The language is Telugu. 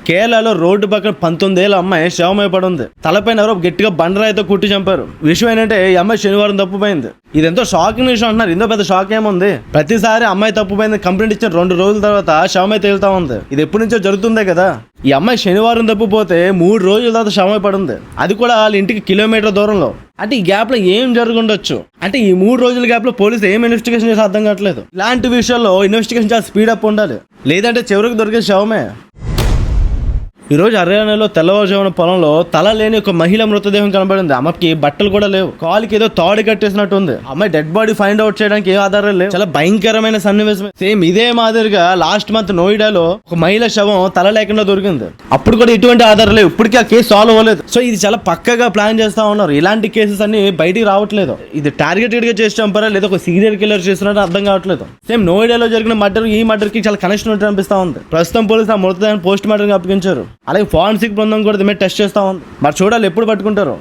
కేరళలో రోడ్డు పక్కన 19 ఏళ్ళ అమ్మాయి శవమై పడి ఉంది. తలపైన ఎవరో గట్టిగా బండరాయితో కుట్టి చంపారు. విషయం ఏంటంటే ఈ అమ్మాయి శనివారం తప్పిపోయింది. ఇదెంతో షాకింగ్ విషయం అంటున్నారు. ఇందో పెద్ద షాక్ ఏముంది? ప్రతిసారి అమ్మాయి తప్పిపోయింది కంప్లైంట్ ఇచ్చిన 2 రోజుల తర్వాత శవమై తేలుతా ఉంది. ఇది ఎప్పటి నుంచో జరుగుతుందే కదా. ఈ అమ్మాయి శనివారం తప్పిపోతే 3 రోజుల తర్వాత శవమై పడింది. అది కూడా వాళ్ళ ఇంటికి కిలోమీటర్ దూరంలో. అంటే ఈ గ్యాప్ లో ఏం జరుగుండొచ్చు? అంటే ఈ 3 రోజుల గ్యాప్ లో పోలీసు ఏం ఇన్వెస్టిగేషన్ చేసి అర్థం కావట్లేదు. ఇలాంటి విషయాల్లో ఇన్వెస్టిగేషన్ చాలా స్పీడప్ ఉండాలి, లేదంటే చివరికి దొరికే శవమే. ఈరోజు హర్యానాలో తెల్లవారుజామున పొలంలో తల లేని ఒక మహిళ మృతదేహం కనబడింది. ఆమెకి బట్టలు కూడా లేవు, కాలుకి ఏదో తాడు కట్టేసినట్టు ఉంది. అమ్మాయి డెడ్ బాడీ ఫైండ్ అవుట్ చేయడానికి ఏ ఆధారాలు లేవు. చాలా భయంకరమైన సన్నివేశం. సేమ్ ఇదే మాదిరిగా లాస్ట్ మంత్ నోయిడాలో ఒక మహిళ శవం తల లేకుండా దొరికింది. అప్పుడు కూడా ఎటువంటి ఆధారాలు లేవు. ఇప్పటికీ ఆ కేసు సాల్వ్ అవ్వలేదు. సో ఇది చాలా పక్కగా ప్లాన్ చేస్తా ఉన్నారు. ఇలాంటి కేసెస్ అన్ని బయటికి రావట్లేదు. ఇది టార్గెటెడ్ గా చేసి చంపారా లేదా ఒక సీరియల్ కిల్లర్ చేసినట్టు అర్థం కావట్లేదు. సేమ్ నోయిడాలో జరిగిన మర్డర్ ఈ మర్డర్ కి చాలా కనెక్షన్ ఉంటే అనిపిస్తా ఉంది. ప్రస్తుతం పోలీసు ఆ మృతదేహాన్ని పోస్ట్ మార్టం అప్పగించారు. అలాగే ఫారెన్సిక్ బృందం కూడా దీని మీద టెస్ట్ చేస్తా ఉంది. మరి చూడాలి ఎప్పుడు పట్టుకుంటారు.